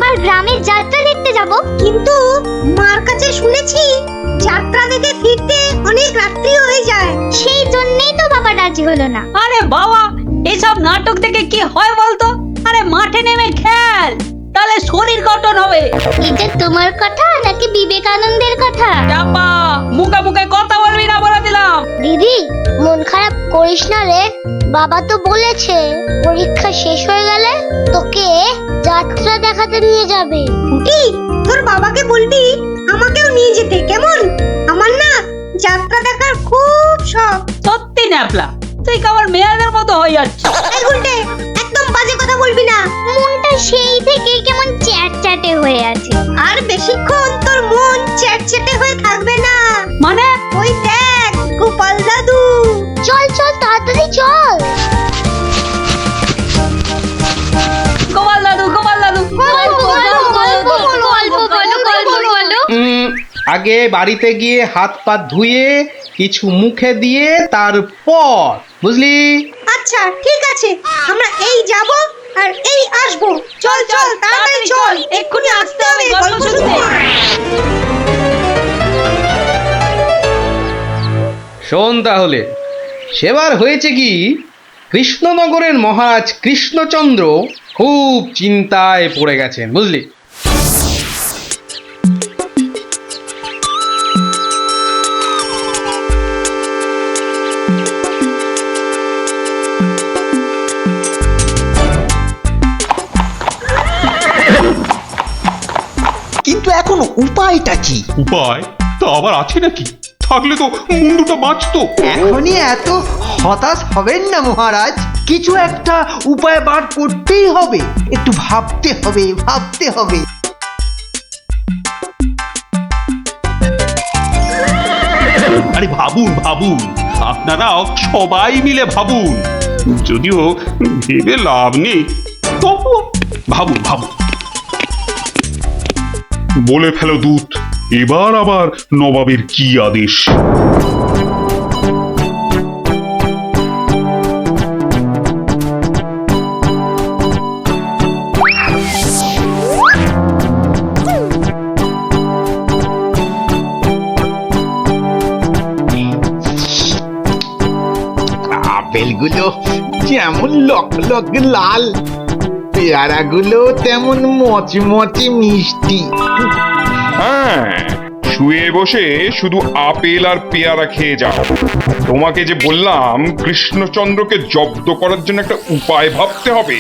মামার গ্রামের যাত্রা দেখতে যাব। কিন্তু মার কাছে শুনেছি যাত্রা দেখে ফিরতে অনেক রাত্রি হয়ে যায়। সেই জন্যই তো বাবা রাজি হলো না। আরে বাবা, এসব নাটক থেকে কি হয় বলতো? আরে মাঠে নেমে খেল, তাহলে শরীর গঠন হবে। এটা তোমার কথা নাকি বিবেকানন্দের কথা? চাপা, মুখে মুখে কথা বলবি না বলে দিলাম। দিদি, মন খারাপ করিস না রে। বাবা তো বলেছে পরীক্ষা শেষ হয়ে গেলে তোকে যাত্রা দেখাতে নিয়ে যাবে। কি তোর বাবাকে বলবি আমাকেও নিয়ে যেতে, কেমন? আমার না যাত্রা দেখার খুব শখ। সত্যি ন্যাপলা, তুই কেমন মেয়েদের মতো হয়ে যাচ্ছিস। এই গুলটে, একদম বাজে কথা বলবি না। মনটা সেই থেকেই কেমন চ্যাটচ্যাটে হয়ে আছে। আর বেশিক্ষণ তোর মন চ্যাটচ্যাটে হয়ে থাকবে না। মানে? ওই দেখ গোপাল দাদু। চল চল তাড়াতাড়ি চল। গোপাল দাদু, গোপাল দাদু। আগে বাড়িতে গিয়ে হাত পা ধুয়ে কিছু মুখে দিয়ে তারপর, বুঝলি? আচ্ছা ঠিক আছে, আমরা এই যাব আর এই আসবো। চল চল তাড়াতাড়ি চল, এক্ষুনি আসতে হবে গল্প শুনতে। শোন তাহলে, সেবার হয়েছে কি, কৃষ্ণনগরের মহারাজ কৃষ্ণচন্দ্র খুব চিন্তায় পড়ে গেছেন, বুঝলি? কিন্তু এখন উপায়টা কি? উপায় তা আবার আছে নাকি? থাকলে তো মুন্ডুটা বাঁচতো। এখনই এত হতাশ হবেন না মহারাজ, কিছু একটা উপায় বার করতেই হবে। একটু ভাবতে হবে, ভাবতে হবে। আরে ভাবুন ভাবুন, আপনারাও সবাই মিলে ভাবুন। যদিও ভেবে লাভ নেই, তবুও ভাবুন ভাবুন। বলে ফেলো দূত, এবার আবার নবাবের কি আদেশ? আপেলগুলো যেমন লক লক লাল, পেয়ারাগুলো তেমন মচমচে মিষ্টি। হ্যাঁ, শুয়ে বসে শুধু আপেল আর পেয়ারা খেয়ে যাও। তোমাকে যে বললাম কৃষ্ণচন্দ্রকে জব্দ করার জন্য একটা উপায় ভাবতে হবে,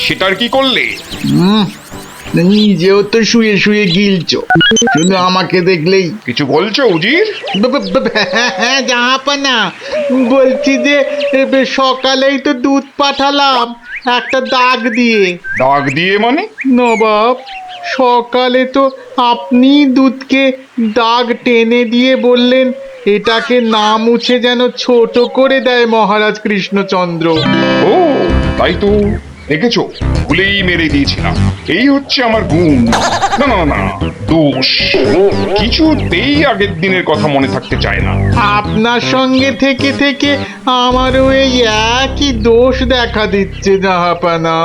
সেটার কি করলে? নিজেও তো শুয়ে শুয়ে গিলছো, শুধু আমাকে দেখলেই। কিছু বলছো উজির? হ্যাঁ জাহাপানা, বলছি যে সকালেই তো দুধ পাঠালাম একটা দাগ দিয়ে। দাগ দিয়ে মানে? নবাব, সকালে তো আপনি দুধকে দাগ টেনে দিয়ে বললেন এটাকে না মুছে যেন ছোট করে দেয় মহারাজ কৃষ্ণচন্দ্র। ও তাই তো, দেখেছো, ভুলেই মেরে দিয়েছিলাম। এই হচ্ছে আমার গুণ, না না না দোষ। কিছুতেই আগের দিনের কথা মনে থাকতে চায় না। আপনার সঙ্গে থেকে থেকে আমারও এই একই দোষ দেখা দিচ্ছে জাহাপানা।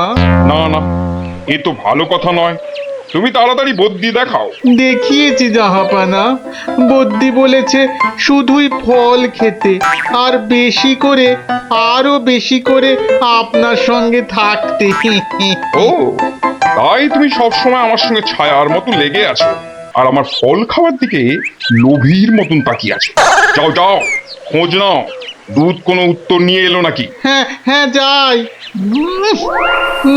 না না, এ তো ভালো কথা নয়। তুমি তাড়াতাড়ি বদ্যি দেখাও। দেখিয়েছি জাহাপানা, বদ্যি বলেছে শুধুই ফল খেতে আর বেশি করে, আরো বেশি করে আপনার সঙ্গে থাকতে। ও তাই তুমি সবসময় আমার সঙ্গে ছায়ার মতো লেগে আছো, আর আমার ফল খাওয়ার দিকে লোভীর মতন তাকিয়ে আছো। যাও যাও, খোঁজ নাও, দুধ কোনো উত্তর নিয়ে এলো নাকি। হ্যাঁ হ্যাঁ যাই।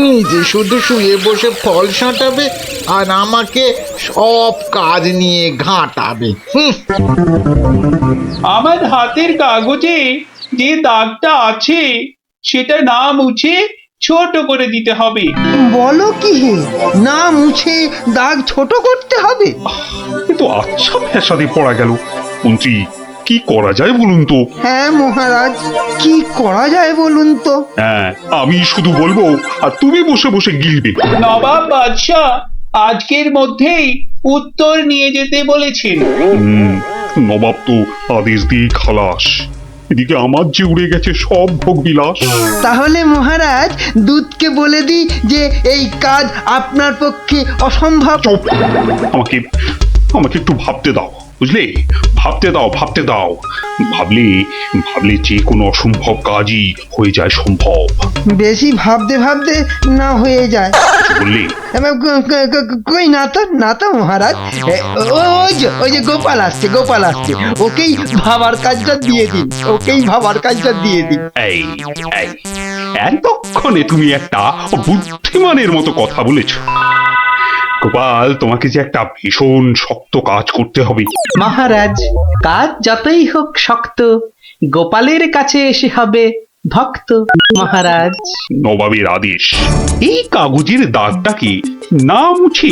নিজে শুধু শুয়ে বসে ফল সাঁটাবে আর আমাকে সব কাজ নিয়ে ঘাঁটাবে। আমার হাতের কাগজে যে দাগটা আছে সেটা না মুছে ছোট করে দিতে হবে। বলো কি হে, না মুছে দাগ ছোট করতে হবে? এ তো আচ্ছা ফ্যাসাদে পড়া গেল। মন্ত্রী, কি করা যায় বলুন তো? হ্যাঁ মহারাজ, কি করা যায় বলুন তো? হ্যাঁ, আমি শুধু বলবো আর তুমি বসে বসে গিলবে। নবাব বাদশাহ আজকের মধ্যেই উত্তর নিয়ে যেতে বলেছেন। নবাব তো আদেশ দিয়ে খালাস। এদিকে আমার যে উড়ে গেছে সব ভোগ বিলাস। তাহলে মহারাজ দুধকে বলে দিই যে এই কাজ আপনার পক্ষে অসম্ভব। চুপ! আমাকে আমাকে একটু ভাবতে দাও, বুঝলে? ভাবতে দাও, ভাবতে দাও। ভাবলে ভাবলে যে কোনো অসম্ভব কাজই হয়ে যায় সম্ভব। বেশি ভাবতে ভাবতে না হয়ে যায়। বললে কই না তো মহারাজ। ওই যে গোপাল আসছে, গোপাল আসছে। ওকেই ভাবার কাজটা দিয়ে দিন, ওকেই ভাবার কাজটা দিয়ে দিন। এই এই এতক্ষণে তুমি একটা বুদ্ধিমানের মতো কথা বলেছো। গোপাল, তোমাকে যে একটা ভীষণ শক্ত কাজ করতে হবে। মহারাজ, কাজ যতই হোক শক্ত, গোপালের কাছে এসে হবে ভক্ত। মহারাজ, নবাবের আদেশ, এই কাগজের দাগটাকে না মুছে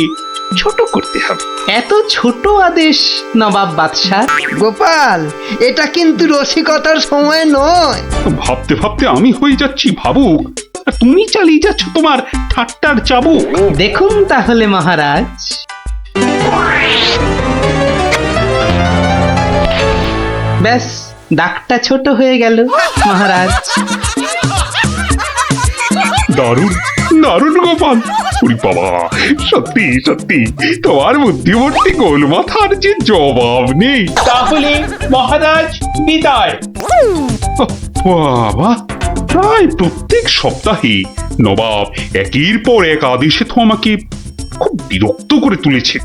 ছোট করতে হবে। এত ছোট আদেশ নবাব বাদশাহ? গোপাল, এটা কিন্তু রসিকতার সময় নয়। ভাবতে ভাবতে আমি হয়ে যাচ্ছি ভাবুক, আর তুমি চালিয়ে যাচ্ছ তোমার ঠাট্টার চাবুক। দেখুন তাহলে মহারাজ। ব্যাস, দাগটা ছোট হয়ে গেল মহারাজ। দারুণ দারুণ গোপাল! ওরে বাবা, সত্যি সত্যি তোমার বুদ্ধিমত্তি গোল মাথার যে জবাব নেই। তাহলে মহারাজ বিদায়। বাবা, প্রায় প্রত্যেক সপ্তাহে নবাব একের পর এক আদেশে তো আমাকে খুব বিরক্ত করে তুলেছে।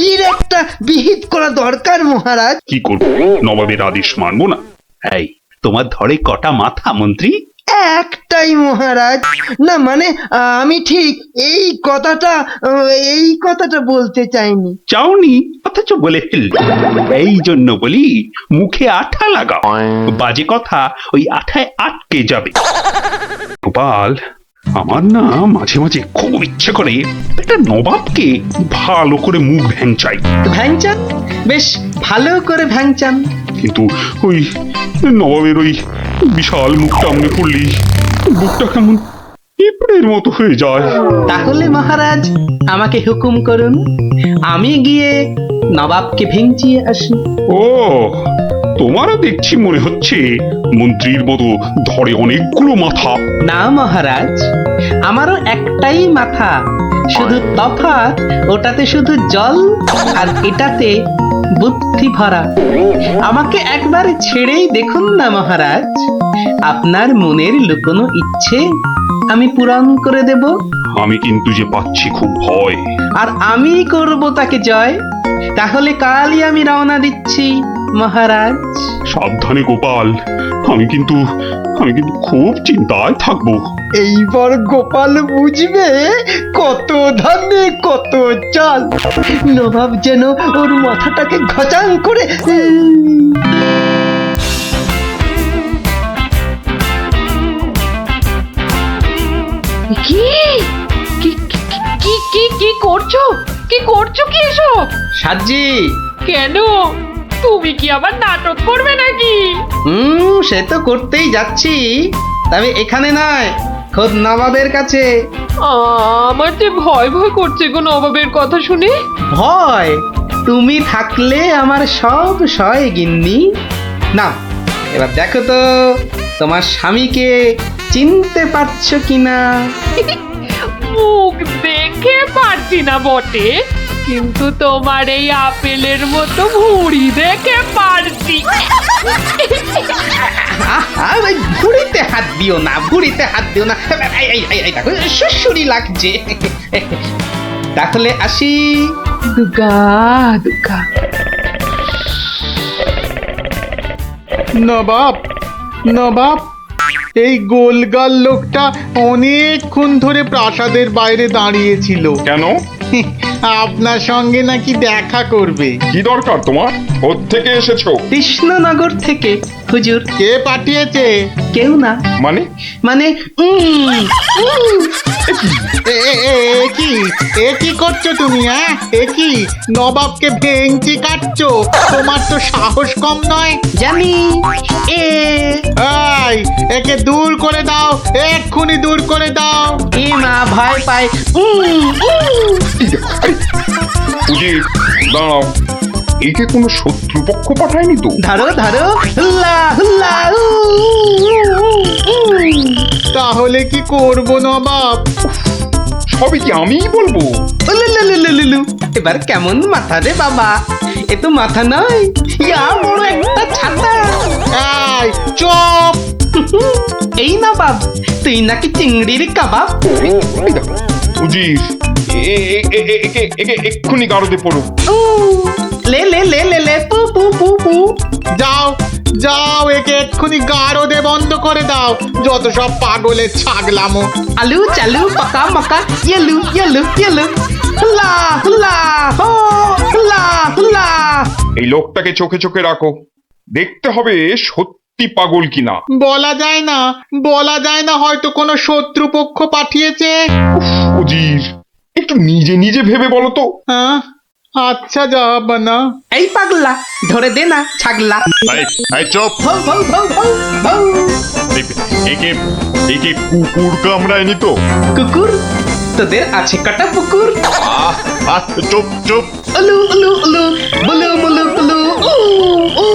এর একটা বিহিত করা দরকার মহারাজ। কি করবো, নবাবের আদেশ মানবো না? এই, তোমার ধরে কটা মাথা মন্ত্রী? একটাই মহারাজ। না মানে আমি ঠিক এই কথাটা বলতে চাইনি। চাওনি অথচ বলে ফেললি। এই জন্য বলি, মুখে আঠা লাগাও, বাজে কথা ওই আঠায় আটকে যাবে। গোপাল, আমার না মাঝে মাঝে খুব ইচ্ছে করে একটা নবাবকে ভালো করে মুখ ভ্যাংচাই। ভ্যাংচান, বেশ ভালো করে ভ্যাংচান। কিন্তু ওই নবাবের ওই বিশাল মুখটা মনে পড়লি বুকটা কেমন পিঁপড়ের মতো হয়ে যায়। তাহলে মহারাজ আমাকে হুকুম করুন, আমি গিয়ে নবাবকে ভেঙচিয়ে আসি। ও, তোমারও দেখছি মনে হচ্ছে মন্ত্রীর মতো ধরে অনেকগুলো মাথা। না মহারাজ, আমারও একটাই মাথা, শুধু তফাৎ ওটাতে শুধু জল আর এটাতে বুদ্ধি ভরা। আমাকে একবার ছেড়েই দেখুন না মহারাজ, আপনার মনের লুকোনো ইচ্ছে আমি পূরণ করে দেব। আমি কিন্তু যে পাচ্ছি খুব ভয়। আর আমি করব তাকে জয়। তাহলে কালই আমি রওনা দিচ্ছি মহারাজ। সাবধানে গোপাল, আমি কিন্তু খুব চিন্তায় থাকবো। এইবার গোপাল বুঝবে কত ধানে কত চাল। নবাব যেন ওর মাথাটাকে ঘচাং করে কি কি কি কি কি করছো? কি করছো কি এসব? সাজি, কেন? তুমি কি আবার নাটক করবে নাকি? সে তো করতেই যাচ্ছি, তবে এখানে নয়, খোদ নবাবের কাছে। আমার যে ভয় ভয় করছে গো নবাবের কথা শুনে। ভয়? তুমি থাকলে আমার সব সয় গিন্নি। না, এবার দেখো তো তোমার স্বামীকে চিনতে পারছো কিনা। মুখ দেখে পারছি না বটে, কিন্তু তোমার এই আপেলের মতো ভুঁড়ি দেখে পারছি। ভুড়িতে হাত দিও না, ভুড়িতে হাত দিও না। দেখো সুসুরি লাগছে। তাহলে আসি। দুগা দুগা। নবাব, নবাব, এই গোলগাল লোকটা অনেকক্ষণ ধরে প্রাসাদের বাইরে দাঁড়িয়েছিল। কেন? আপনার সঙ্গে নাকি দেখা করবে। কি দরকার তোমার? কোত্থেকে এসেছো? কৃষ্ণনগর থেকে হুজুর। কে পাঠিয়েছে? কেউ না। মানে? মানে এ কি করছো তুমি? হ্যাঁ, এ কি নবাবকে ভেঙচি কাটছো? তোমার তো সাহস কম নয়। জানি। একে দূর করে দাও, এক্ষুনি দূর করে দাও। এ মা ভয় পায়। উজির, দাঁড়াও। একে কোনো শত্রুপক্ষ পাঠায়নি তো? ধরো ধরো, হুল্লা হুল্লা উ, উ, উ, উ। তাহলে কি করব নবাব? সবই কি আমিই বলবো? উলুলুলুলুলু। এবার কেমন মাথা রে বাবা, এ তো মাথা নয়, ইয়া বড় একটা ছাতা। এই চুপ! এই না বাব, তুই নাকি চিংড়ির কাবাব। এই দেখো, উজির, একে এক্ষুনি গারদে পড়ো। উ, লে লে লে লে লে পু পু পু পু। যাও যাও, একে এক্ষুনি গারদে বন্ধ করে দাও। যত সব পাগলের ছাগলামো। আলু চালু পাকা মাকা ইয়েলু ইয়েলু ইয়েলু, হুল্লা হুল্লা হো, হুল্লা হুল্লা। এই লোকটাকে চোখে চোখে রাখো, দেখতে হবে সত্যি পাগল কিনা। বলা যায় না, বলা যায় না, হয়তো কোনো শত্রুপক্ষ পাঠিয়েছে। উজির, একটু নিজে নিজে ভেবে বলো তো। হ্যাঁ, আচ্ছা জাহাপানা। এই পাগলা, ধরে দে না ছাগলা। চুপ! ভৌ ভৌ ভৌ ভৌ ভৌ। একে একে কুকুর কামড়ায়নি তো? কুকুর, তোদের আছে কাটা পুকুর। চুপ চুপ! উলু উলু উলু, বুলু মুলু কুলু, উ উ।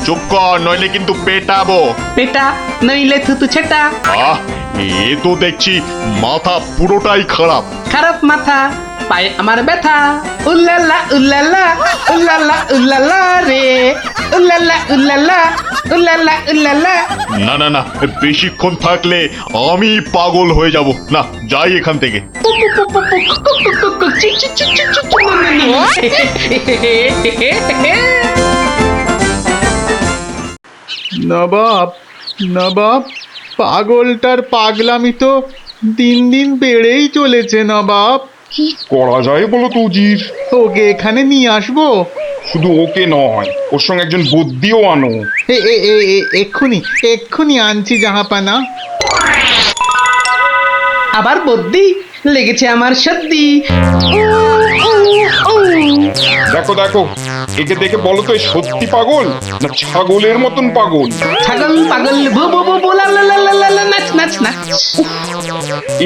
চুপ কর, নইলে কিন্তু পেটাবো। পেটা নইলে থুতু ছেটা। এ তো দেখছি মাথা পুরোটাই খারাপ। খারাপ মাথা, পায়ে আমার ব্যথা। উল্লালা উল্লালা, উল্লালা উল্লালা রে, উল্লালা উল্লালা, উল্লালা উল্লালা। না না না, বেশিক্ষণ থাকলে আমি পাগল হয়ে যাব। না, যাই এখান থেকে। নবাব, নবাব, পাগলটার পাগলামি তো দিন দিন বেড়েই চলেছে নবাব। কি করা যায় বলো তো উজির? ওকে এখানে নিয়ে আসবো? শুধু ওকে নয়, ওর সঙ্গে একজন বদ্যিও আনো। এক্ষুনি এক্ষুনি আনছি জাহাপানা। আবার বদ্যি লেগেছে আমার সর্দি। দেখো দেখো, একে দেখে বলো তো, এ সত্যি পাগল না ছাগলের মতন পাগল? ছাগল পাগল বু বু বু বু লা লা লা লা লা লা, নাচ নাচ নাচ।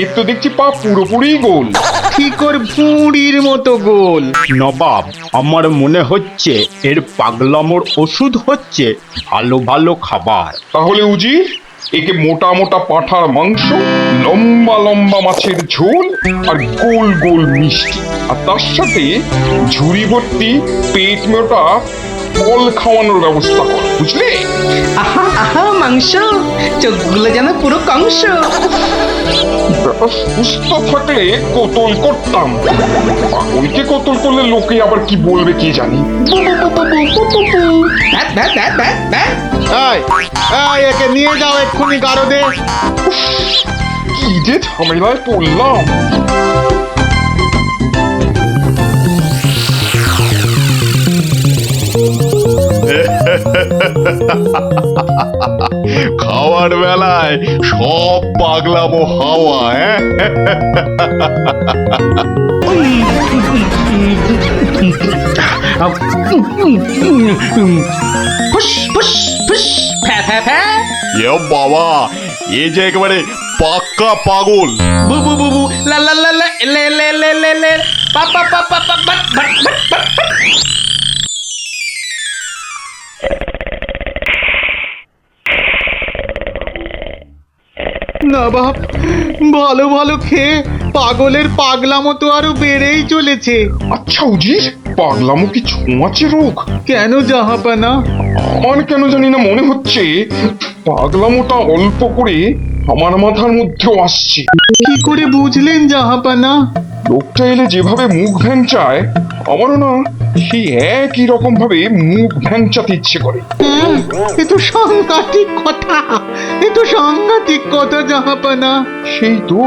এর তো দেখছি পা পুরোপুরি গোল। ঠিক ওর ভুঁড়ির মতো গোল। নবাব, আমার মনে হচ্ছে এর পাগলামোর ওষুধ হচ্ছে ভালো ভালো খাবার। তাহলে উজির, একে মোটা মোটা পাঁঠার মাংস, লম্বা লম্বা মাছের ঝোল, আর গোল গোল মিষ্টি, আর তার সাথে ঝুড়ি ভর্তি পেট মোটা ফল খাওয়ানোর ব্যবস্থা কর, বুঝলে? আহা আহা মাংস, চোখগুলো যেন পুরো কংস। ব্যাটা সুস্থ থাকলে কোতল করতাম, পাগলকে কোতল করলে লোকে আবার কি বলবে কে জানি। ধ্যাৎ, ধ্যাৎ, ধ্যাৎ, ধ্যাৎ, ধ্যাৎ। একে নিয়ে যাও এক্ষুনি গারদে। কি যে ঝামেলায় পড়লাম। খাওয়ার বেলায় সব পাগলামো হাওয়া। ফুস ফুস ফুস, ফ্যা ফ্যা ফ্যা। বাবা, এ যে একেবারে পাক্কা পাগল। বু বু বু বু, লা লা লা লা, লে লে লে লে লে, পা পা পা পা পা, বাট বাট বাট বাট বাট। নবাব, ভালো ভালো খেয়ে পাগলের পাগলামো তো আরো বেড়েই চলেছে। আচ্ছা উজির, পাগলামো কি ছোঁয়াচে রোগ? কেন জাহাপানা? আমার কেন জানি না মনে হচ্ছে পাগলামোটা অল্প করে আমার মাথার মধ্যেও আসছে। কি করে বুঝলেন জাহাপানা? লোকটা এলে যেভাবে মুখ ভ্যাংচায়, আমারও না সেই একই রকম ভাবে মুখ ভ্যাংচাতে ইচ্ছে করে। হ্যাঁ, এ তো সাংঘাতিক কথা, এ তো সাংঘাতিক কথা জাহাপানা। সেই তো,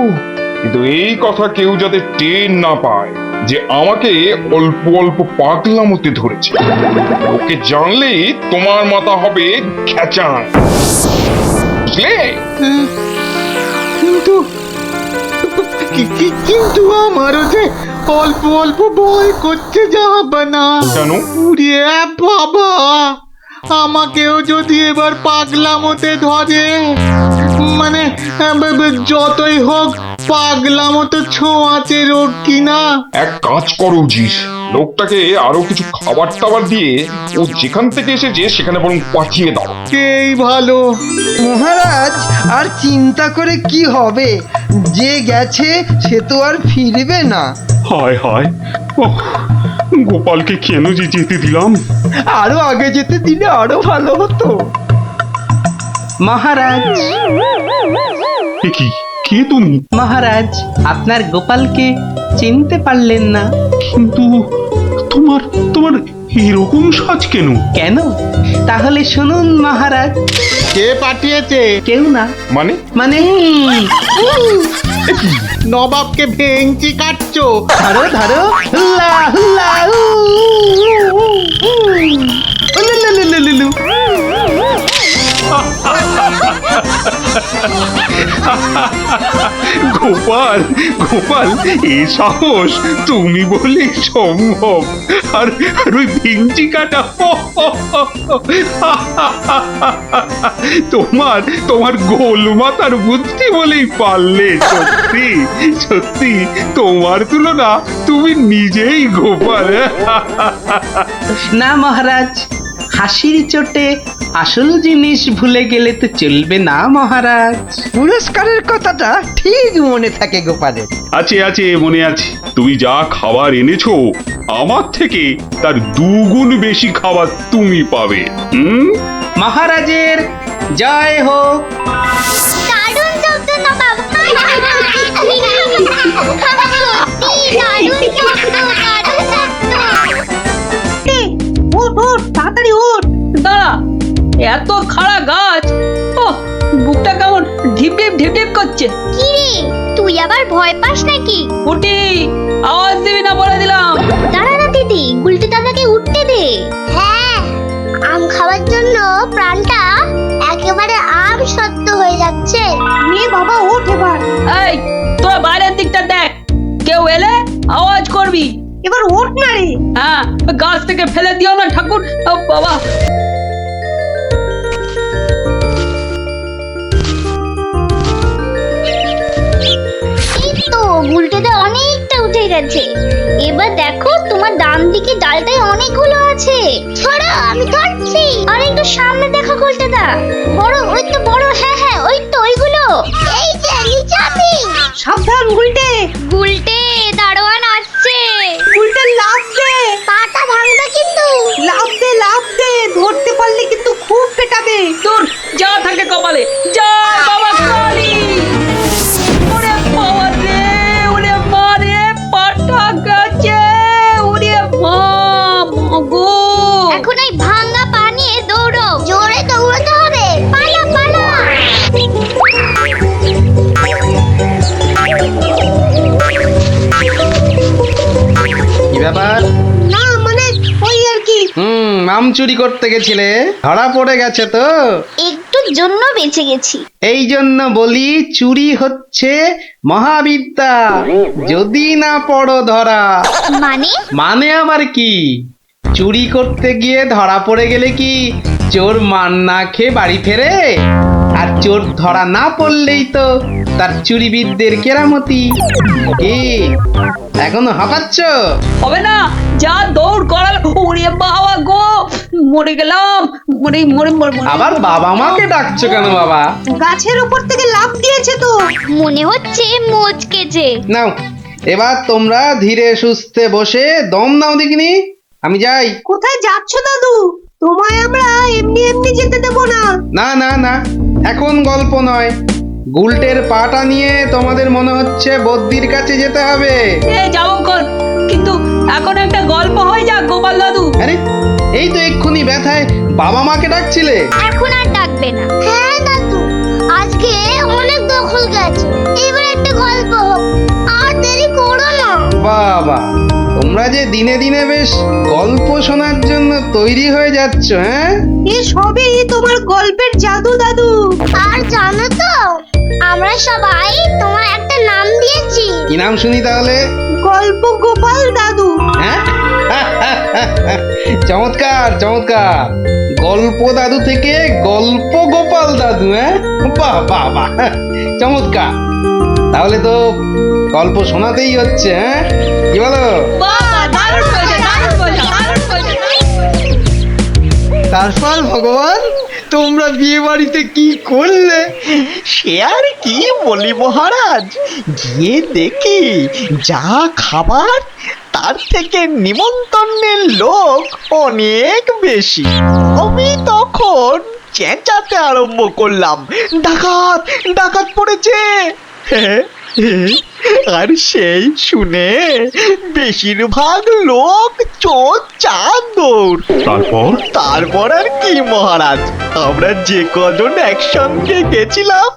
কিন্তু এই কথা কেউ যাতে টের না পায় যে আমাকে অল্প অল্প পাগলামোতে ধরেছে। ওকে জানলেই তোমার মাথা হবে খেচান, বুঝলে? হ্যাঁ, কিন্তু কিন্তু আমারও যে অল্প অল্প ভয় করছে জাহাপানা। কেন? উড়িয়ে বাবা, আমাকেও যদি এবার পাগলামোতে ধরে, মানে যতই হোক পাগলামো তো ছোঁয়াচে রোগ কিনা। এক কাজ করো উজির, লোকটাকে আরো কিছু খাবার টাবার দিয়ে ও যেখান থেকে এসেছে সেখানে বরং পাঠিয়ে দাও। এই ভালো। মহারাজ আর চিন্তা করে কি হবে, যে গেছে সে তো আর ফিরবে না। হায় হায়, ওহ, গোপালকে কেন যে যেতে দিলাম। আরো আগে যেতে দিলে আরো ভালো হতো। মহারাজ, এ কি, কে তুমি? মহারাজ, আপনার গোপালকে চিনতে পারলেন না? কিন্তু তোমার তোমার এরকম সাজ কেন? কেন? তাহলে শুনুন মহারাজ। কে পাঠিয়েছে? কেউ না। মানে? মানে নবাবকে ভেঙচি কাটছো? ধরো ধরো, হুল্লা হুল্লা, উ, উ, উ, উ, উ, লু, লু, লু, লু, লু। গোপাল, গোপাল, এ সাহস তুমি বলে সম্ভব। আর আর ওই ভিঞ্চি কাটা, তোমার তোমার গোল মাথার বুদ্ধি বলেই পারলে। সত্যি সত্যি তোমার তুলনা তুমি নিজেই গোপাল। না মহারাজ, হাসির চোটে আসল জিনিস ভুলে গেলে তো চলবে না মহারাজ। পুরস্কারের কথাটা ঠিক মনে থাকে গোপালের। আছে আছে, মনে আছে। তুমি যা খাবার এনেছো আমার থেকে তার 2 গুণ বেশি খাবার তুমি পাবে। মহারাজের জয় হোক। দারুণ শব্দ নবাব। সত্যি দারুণ শব্দ, দারুণ শব্দ। ওঠ ওঠ, তাড়াতাড়ি ওঠ। দাঁড়া, এত খাড়া গাছ, ও বুকটা কেমন ঢিপ ঢিপ ঢিপ ঢিপ করছে। কি রে, তুই আবার ভয় পাস নাকি? উঠি, আওয়াজ দিবি না বলে দিলাম। দাঁড়া না দিদি, গুলটি দাদাকে উঠতে দে। হ্যাঁ, আম খাওয়ার জন্য প্রাণটা একেবারে আম সত্য হয়ে যাচ্ছে। নে বাবা, ওঠ এবার। এই, তোরা বাইরের দিকটা দেখ, কেউ এলে আওয়াজ করবি। এবার ওঠ না রে। হ্যাঁ, গাছ থেকে ফেলে দিও না ঠাকুর। ও বাবা, এই তো গুলটেতে অনেকটা উঠে গেছে। এবার দেখো তোমার ডান দিকে ডালটায় অনেকগুলো আছে। ছড়া, আমি ধরছি। আর একটু সামনে দেখো গুলটেদা, বড়, ওই তো বড়। হ্যাঁ হ্যাঁ, ওই তো ওইগুলো। এই যে নিচে আমি। সাবধান গুলটে। গুলটে, দারোয়ান আসছে। গুলটে লাফ দে। পাটা ভাঙবে কিন্তু। লাফ দে, লাফ দে। ধরতে পারলে কিন্তু খুব পেটাবে। তোর যা থাকে কপালে। জয় বাবা কালী। ওরে বাবা রে, ওরে মা রে, পাটা গেছে। ওরে মা, মাগো। এখন এই ভাঙা পা নিয়ে দৌড়ো। জোরে দৌড়াতে হবে। পালা পালা। কি ব্যাপার? না মানে ওই আর কি। আম চুরি করতে গেছিলে, ধরা পড়ে গেছে তো? একটুর জন্য বেঁচে গেছি। এই জন্য বলি, চুরি হচ্ছে মহাবিদ্যা, যদি না পড়ো ধরা। মানে? মানে আবার কি? চুরি করতে গিয়ে ধরা পড়ে গেলে কি চোর মান না খেয়ে বাড়ি ফেরে? আর চোর ধরা না পড়লেই তো তার চুরিবিদদের কেরামতি। কি এখনো হাঁপাচ্ছ? হবে না, যা দৌড় করাল। ওরে বাবা গো, মরে গেলাম। মরে মরে মরে মরে। আবার বাবা মাকে ডাকছো কেন বাবা? গাছের উপর থেকে লাফ দিয়েছে তো। মনে হচ্ছে মোচকেছে। নাও, এবার তোমরা ধীরে সুস্থে বসে দম নাও দেখিনি। আমি যাই। কোথায় যাচ্ছ দাদু? তোমায় আমরা এমনি এমনি যেতে দেব না। না না না, এখন গল্প নয়। গুলটের পাটা নিয়ে তোমাদের মনে হচ্ছে বদ্যির কাছে যেতে হবে। এ যাবো কর, কিন্তু এখন একটা গল্প হয়ে যাক গোপাল দাদু। আরে, এই তো এক্ষুনি ব্যথায় বাবা মাকে ডাকছিলে। এখন আর ডাকবে না। হ্যাঁ দাদু, আজকে অনেক দখল গেছে। এবার একটা গল্প হোক, আর দেরি করো না। বাবা, তোমরা যে দিনে দিনে বেশ গল্প শোনার জন্য তৈরি হয়ে যাচ্ছ। হ্যাঁ, এ সবই তোমার গল্পের জাদু দাদু। আর জানো তো, আমরা সবাই তোমার একটা নাম দিয়েছি। কি নাম শুনি তাহলে? গল্প গোপাল দাদু। হ্যাঁ, চমৎকার চমৎকার। গল্প দাদু থেকে গল্প গোপাল দাদু। হ্যাঁ, বাহ বাহ বাহ, চমৎকার। তাহলে তো গল্প শোনাতেই হচ্ছে। হ্যাঁ, কি বলো? বাহ, দারুণ হয়েছে, তারপর ভগবান তোমরা বিয়ে বাড়িতে কি করলে? সে আর কি বলি মহারাজ, গিয়ে দেখি যা খাবার তার থেকে নিমন্ত্রণের লোক অনেক বেশি। আমি তখন চেঁচাতে আরম্ভ করলাম, ডাকাত ডাকাত পড়েছে। আর সেই শুনে বেশিরভাগ লোক চোর চাঁদর। তারপর আর কি মহারাজ, আমরা যে কজন একসঙ্গে গেছিলাম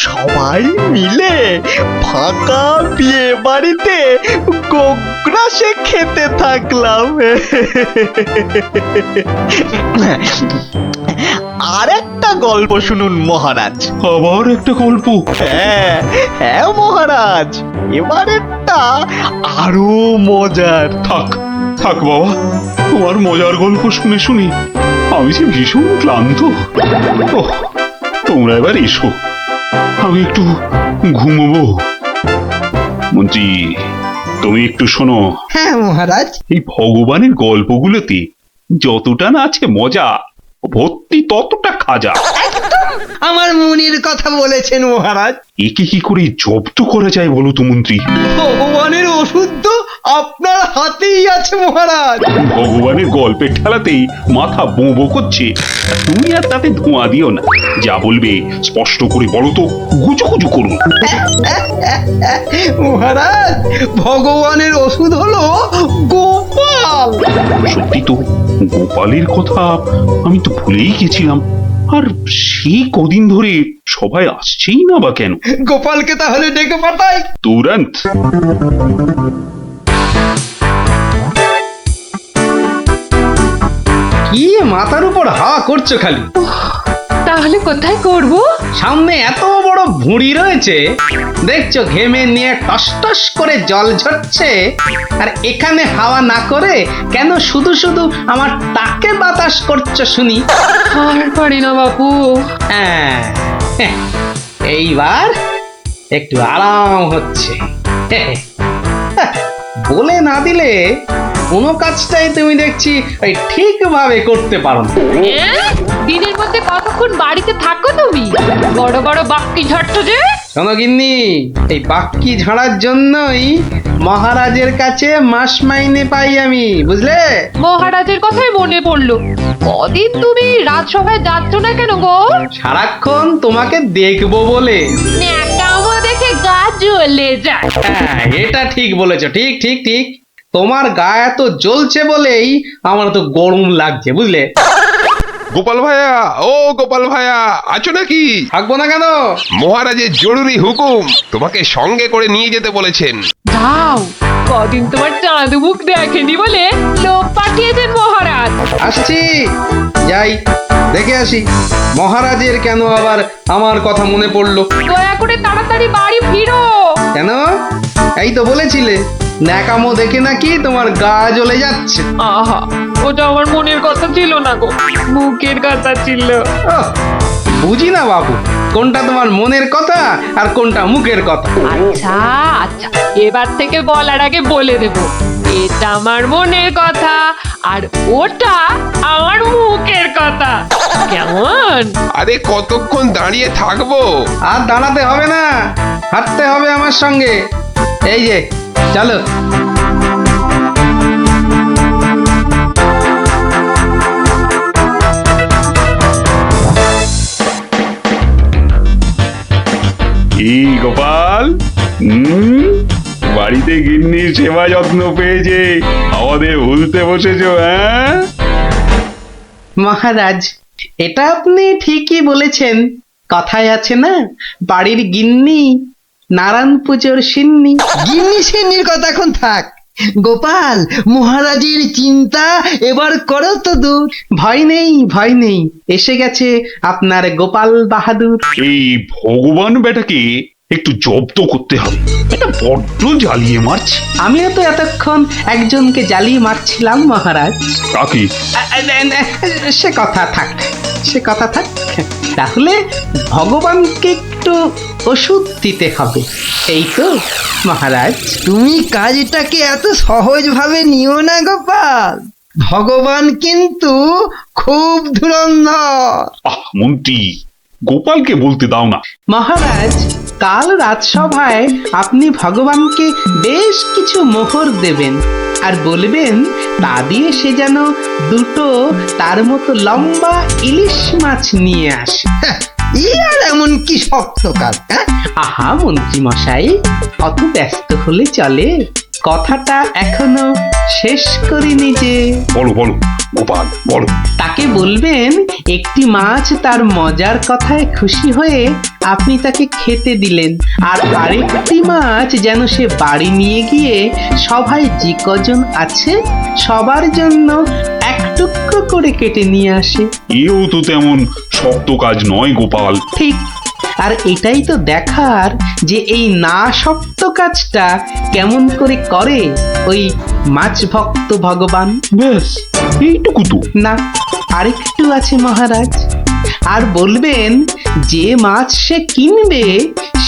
সবাই মিলে ফাঁকা বিয়ে বাড়িতে গোগ্রাসে খেতে থাকলাম। আর একটা গল্প শুনুন মহারাজ। আবার একটা গল্প? হ্যাঁ হ্যাঁ মহারাজ, এবারেরটা আরো মজার। থাক থাক বাবা, তোমার মজার গল্প শুনে শুনি আমি যে ভীষণ ক্লান্ত। ওহ, তোমরা এবার এসো, আমি একটু ঘুমোবো। মন্ত্রী, তুমি একটু শোনো। হ্যাঁ মহারাজ। এই ভগবানের গল্পগুলোতে যতটা না আছে মজা, ভর্তি ততটা খাজা। আমার মনের কথা বলেছেন মহারাজ। একে কি করে জব্দ করা যায় বলো তো মন্ত্রী? ভগবানের ওষুধ তো আপনার হাতেই আছে মহারাজ। ভগবানের গল্পের ঠেলাতেই মাথা বোঁ করছে, তুমি আর তাতে ধোঁয়া দিও না। যা বলবে স্পষ্ট করে বলো তো, গুজুগুজু করুন। মহারাজ, ভগবানের ওষুধ হলো গোপাল। সত্যি তো, গোপালের কথা আমি তো ভুলেই গেছিলাম। আর সেই কদিন ধরে সবাই আসছেই না বা কেন? গোপালকে তাহলে ডেকে পাঠাই তুরন্ত। কি মাথার উপর হাওয়া করছো খালি? তাহলে কোথায় করব? সামনে এত বড় ভুঁড়ি রয়েছে, দেখছো ঘেমে নিয়ে টস টস করে জল ঝরছে, আর এখানে হাওয়া না করে কেন শুধু শুধু আমার টাকে বাতাস করছো শুনি? আর পারি না বাপু। হ্যাঁ, এইবার একটু আরাম হচ্ছে। বলে না দিলে কোনো কাজটাই তুমি দেখছি ওই ঠিকভাবে করতে পারো না। দিনের মধ্যে কতক্ষণ বাড়িতে থাকো তুমি? বড় বড় বাক্কি ঝাড়ছো যে। শোনো গিন্নি, এই বাক্কি ঝাড়ার জন্যই মহারাজের কাছে মাস মাইনে পাই আমি, বুঝলে? মহারাজের কথাই মনে পড়লো, কদিন তুমি রাজসভায় যাচ্ছ না কেন গো? সারাক্ষণ তোমাকে দেখবো বলে। ন্যাকামো দেখে গা জ্বলে যায়। হ্যাঁ, এটা ঠিক বলেছো, ঠিক ঠিক ঠিক। তোমার গা এত জ্বলছে বলেই আমার তো গরম লাগছে, বুঝলে? গোপাল ভাইয়া, ও গোপাল ভাইয়া, আছো নাকি? থাকবো না কেন? মহারাজের জরুরি হুকুম, তোমাকে সঙ্গে করে নিয়ে যেতে বলেছেন। যাও, কদিন তোমার চাঁদ মুখ দেখেনি বলে লোক পাঠিয়েছেন মহারাজ। আসছি, যাই দেখে আসি মহারাজের কেন আবার আমার কথা মনে পড়লো। দয়া করে তাড়াতাড়ি বাড়ি ফিরো। কেন? এই তো বলেছিলে ন্যাকামো দেখে নাকি তোমার গা জ্বলে যাচ্ছে। আহা, ওটা আমার মনের কথা ছিল না গো, মুখের কথা ছিল। ওহ, বুঝি না বাবু, কোনটা তোমার মনের কথা আর কোনটা মুখের কথা। আচ্ছা আচ্ছা, এবার থেকে বলার আগে বলে দেব, এটা আমার মনের কথা আর ওটা আমার মুখের কথা। কেমন? আরে কতক্ষণ দাঁড়িয়ে থাকবো? আর দাঁড়াতে হবে না, হাঁটতে হবে আমার সঙ্গে। এই যে চলো। কি গোপাল, বাড়িতে গিন্নির সেবা যত্ন পেয়েছে আমাদের ভুলতে বসেছো? হ্যাঁ মহারাজ, এটা আপনি ঠিকই বলেছেন। কথায় আছে না, বাড়ির গিন্নি নারায়ণ পুজোর সিন্নি। গিন্নি সিন্নির কথা এখন থাক। গোপাল, মহারাজের চিন্তা এবার করো তো দূর। ভয় নেই, ভয় নেই, এসে গেছে আপনার গোপাল বাহাদুর। এই ভগবান বেটাকে একটু জব্দ করতে হবে, এটা বড্ড জ্বালিয়ে মারছে। আমিও তো এতক্ষণ একজনকে জ্বালিয়ে মারছিলাম মহারাজ। কাকে? সে কথা থাক, সে কথা থাক। তাহলে ভগবানকে একটু ওষুধ দিতে হবে, এই তো মহারাজ। তুমি কাজটাকে এত সহজ ভাবে নিও না গোপাল। ভগবান কিন্তু খুব ধুরন্ধর। মন্ত্রী, গোপালকে বলতে দাও না। মহারাজ, কাল রাজসভায় আপনি ভগবানকে বেশ কিছু মোহর দেবেন আর বলবেন তা দিয়ে সে যেন দুটো তার মতো লম্বা ইলিশ মাছ নিয়ে আসে। হ্যাঁ, ই আর এমন কি শক্ত কাজ? হ্যাঁ, আহা মন্ত্রী মশাই, অত ব্যস্ত হলে চলে? কথাটা এখনো শেষ করিনি যে। বলো বলো গোপাল, বলো। তাকে বলবেন একটি মাছ তার মজার কথায় খুশি হয়ে আপনি তাকে খেতে দিলেন, আর আরেকটি মাছ যেন সে বাড়ি নিয়ে গিয়ে সবাই যে কজন আছে সবার জন্য এক টুকরো করে কেটে নিয়ে আসে। এও তো তেমন শক্ত কাজ নয় গোপাল। ঠিক, আর এটাই তো দেখার যে এই না শক্ত কাজটা কেমন করে করে ওই মাছ ভক্ত ভগবান। ব্যাস এইটুকু তো? না, আরেকটু আছে মহারাজ। আর বলবেন যে মাছ সে কিনবে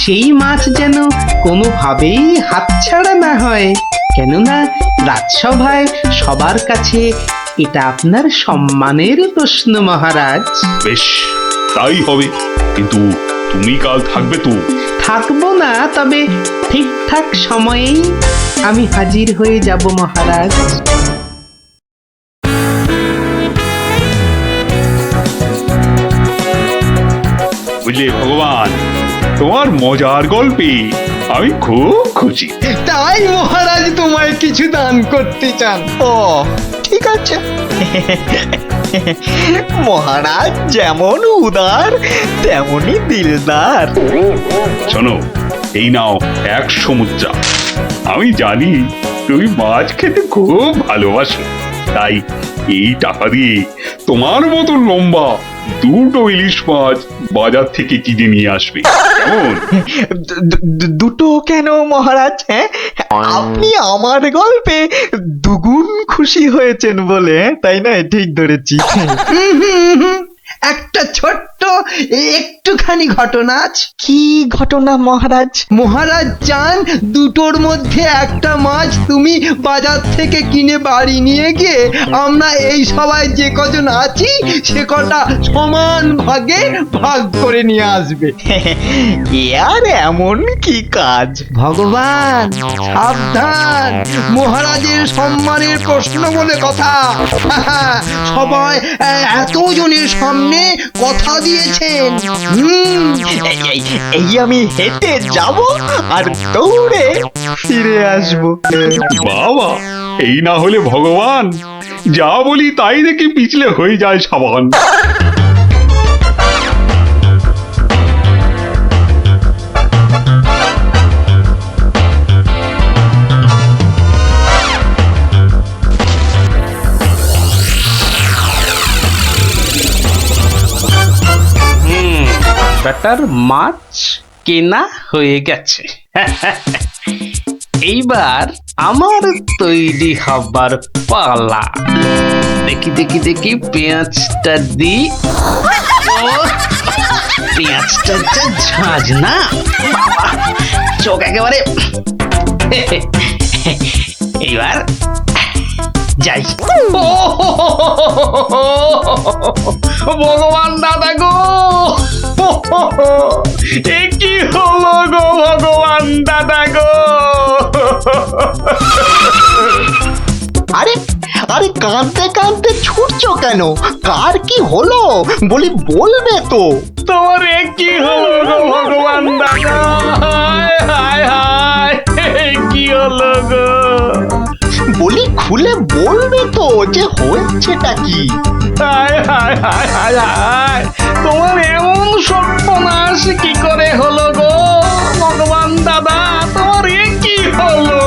সেই মাছ যেন কোনোভাবেই হাতছাড়া না হয়, কেননা রাজসভায় সবার কাছে এটা আপনার সম্মানের প্রশ্ন মহারাজ। বেশ, তাই হবে, কিন্তু তুমি কাল থাকবে তো? থাকবো না, তবে ঠিকঠাক সময়েই আমি হাজির হয়ে যাব মহারাজ। বুঝলে ভগবান, তোমার মজার গল্পে আমি খুব খুশি। তাই মহারাজ তোমায় কিছু দান করতে চান? ও ঠিক আছে। মহারাজ যেমন উদার তেমনি দিলদার। শোনো, এই নাও 100 মুদ্রা। আমি জানি তুমি মাছ খেতে খুব ভালোবাসো, তাই এই টাকা দিয়ে তোমার মতো লম্বা দুটো ইলিশ মাছ বাজার থেকে কিনে নিয়ে আসবে, কেমন? দুটো কেন মহারাজ? হ্যাঁ, আপনি আমার গল্পে দুগুণ খুশি হয়েছেন বলে, তাই না? ঠিক ধরেছি। একটা ছোট্ট একটুখানি ঘটনা আছে। কি ঘটনা মহারাজ? মহারাজ চান দুটোর মধ্যে একটা মাছ তুমি বাজার থেকে কিনে বাড়ি নিয়ে গিয়ে আমরা এই সবাই যে কজন আছি সে কটা সমান ভাগে ভাগ করে নিয়ে আসবে। আর এমন কি কাজ? ভগবান সাবধান, মহারাজের সম্মানের প্রশ্ন বলে কথা। সবাই এতজনের সামনে কথা দিয়েছেন। এই আমি হেঁটে যাব আর দৌড়ে ফিরে আসবো। বাবা, এই না হলে ভগবান, যা বলি তাই দেখি পিছলে হয়ে যায় সাবান। ব্যাটার মাছ কেনা হয়ে গেছে। এইবার আমার তৈরি হবার পালা। দেখি দেখি দেখি পেঁয়াজটা দি। পেঁয়াজটা যা ঝাঁজ না, চোখ একেবারে। এইবার যাই। ভগবান দাদা গো, এ কি হলো গো ভগবান দাদা গো? আরে আরে, কাঁদতে কাঁদতে ছুটছো কেন? কার কি হলো বলি, বলবে তো। তোমার এ কি হলো গো ভগবান দাদা? হায় হায় হায়, কি হলো গো? বলি খুলে বলবে তো যে হয়েছেটা কি? হায় হায় হায় হায় হায়, তোমার এমন সর্বনাশ কি করে হলো গো ভগবান দাদা? তোমার এ কি হলো?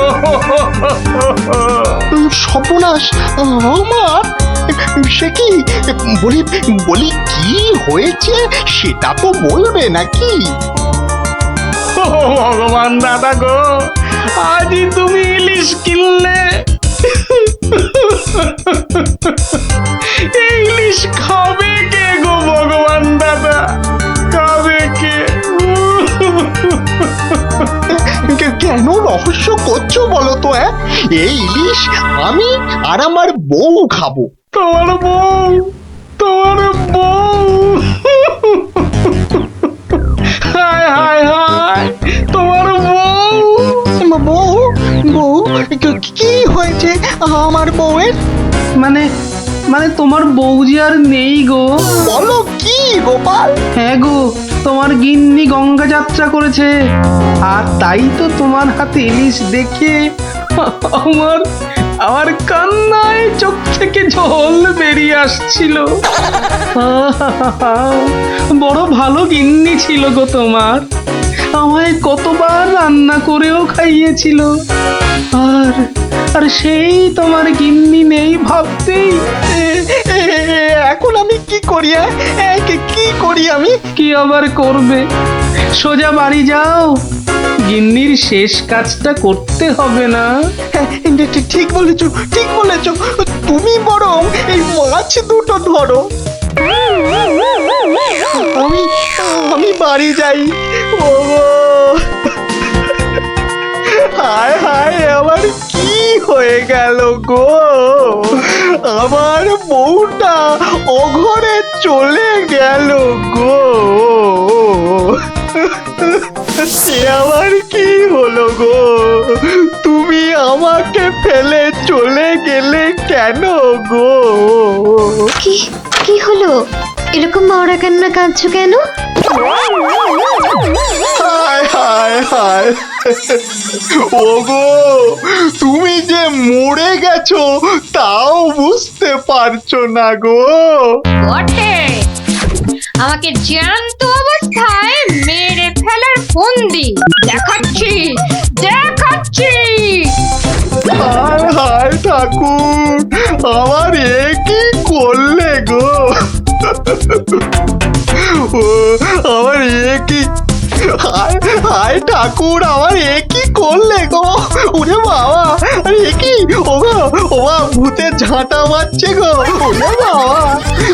সর্বনাশ আমার? সে কি? বলি বলি কি হয়েছে সেটা তো বলবে নাকি? ভগবান দাদা গো, আজই তুমি ইলিশ কিনলে। এই ইলিশ খাবে কে গো ভগবান দাদা? খাবে কে? কেন রহস্য করছো বলো তো? এই ইলিশ আমি আর আমার বউ খাবো। তোমার বউ, তোমার বউ, হায় হায় হায়, তোমার বউ। বউ, বউ, কি হয়েছে আমার বউয়ের? মানে মানে তোমার বউ যে আর নেই গো। বলো কি গোপাল? হ্যাঁ গো, তোমার গিন্নি গঙ্গা যাত্রা করেছে, আর তাই তো তোমার হাতে ইলিশ দেখে আমার আমার কান্নায় চোখ থেকে জল বেরিয়ে আসছিল। বড় ভালো গিন্নি ছিল গো তোমার, আমায় কতবার রান্না করেও খাইয়েছিল। আর আর সেই তোমার গিন্নি নেই ভাবতেই এখন আমি কি করি? কি করি আমি? কি আবার করবে, সোজা বাড়ি যাও, গিন্নির শেষ কাজটা করতে হবে না? ঠিক বলেছো, ঠিক বলেছো। তুমি বরং এই মাছ দুটো ধরো, আমি বাড়ি যাই। ও হায় হায়, আমার কি হয়ে গেল গো? আমার বউটা অঘরে চলে গেল গো। সে আবার কি হলো গো? তুমি আমাকে ফেলে চলে গেলে কেন গো? কি কি হলো? এরকম মরা কান্না কাঁদছো কেন? হায় হায় হায়, ওগো তুমি যে মরে গেছো তাও বুঝতে পারছো না গো। বটে, আমাকে জ্যান্ত অবস্থায় মেরে ফেলার ফন্দি দেখাচ্ছি দেখাচ্ছি। হায় হায় ঠাকুর, আমার এ কি করলে গো? ও আমার এ কি, হায় হায় ঠাকুর, আমার এ কি করলে গো? ওরে বাবা, আরে এ কি? ও বাবা, ভূতের ঝাঁটা মারছে গো। ওরে বাবা,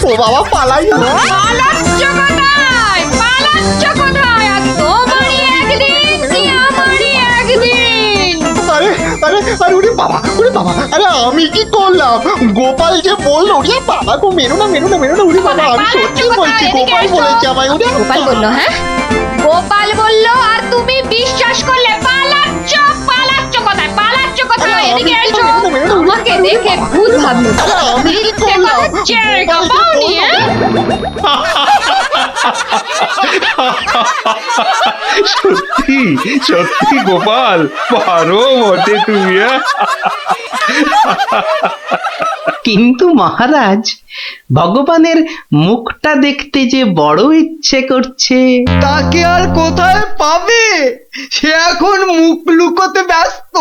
ও বাবা পালাই। পালাচ্ছ কোথায়? পালাচ্ছ কোথায়? আর তোমারই একদিন কি আমারই একদিন। আরে আরে আরে, ওরে বাবা, ওরে বাবা, আরে আমি কি করলাম? গোপাল যে বললো, ওরে বাবা গো, মেরো না মেরো না মেরো না। ওরে বাবা, আমি সত্যি বলছি, গোপাল বলেছে আমায়। ওরে গোপাল বললো? হ্যাঁ, গোপাল বললো আর তুমি বিশ্বাস করলে? পালাচ্ছ, পালাচ্ছ কোথায়? পালাচ্ছ কোথায়? এদিকে এসো, আমাকে দেখে ভূত ভাবলো। আমি কি করলাম? জায়গা পাওনি? সত্যি সত্যি গোপাল, পারো বটে তুমি। কিন্তু মহারাজ, ভগবানের মুখটা দেখতে যে বড় ইচ্ছে করছে। তাকে আর কোথায় পাবে? সে এখন মুখ লুকোতে ব্যস্ত।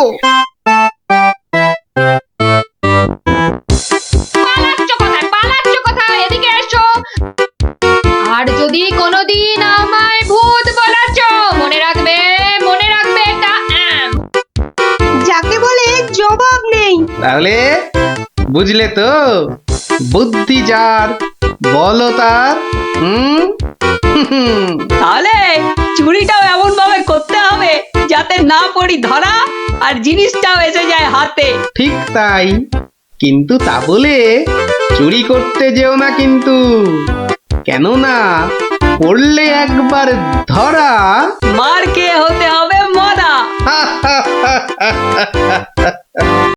পালাচ্ছ কোথায়? পালাচ্ছ কোথায়? এদিকে এসো। আর যদি কোনোদিন আমায় ভূত বলেছ, মনে রাখবে, মনে রাখবে এটা। যাকে বলে জবাব নেই। তাহলে বুঝলে তো, বুদ্ধি যার বলো তার। তাহলে চুরিটাও এমন ভাবে করতে হবে যাতে না পড়ি ধরা আর জিনিসটাও এসে যায় হাতে। ঠিক তাই, কিন্তু তা বলে চুরি করতে যেও না কিন্তু, কেননা পড়লে একবার ধরা, মার খেয়ে হতে হবে মরা।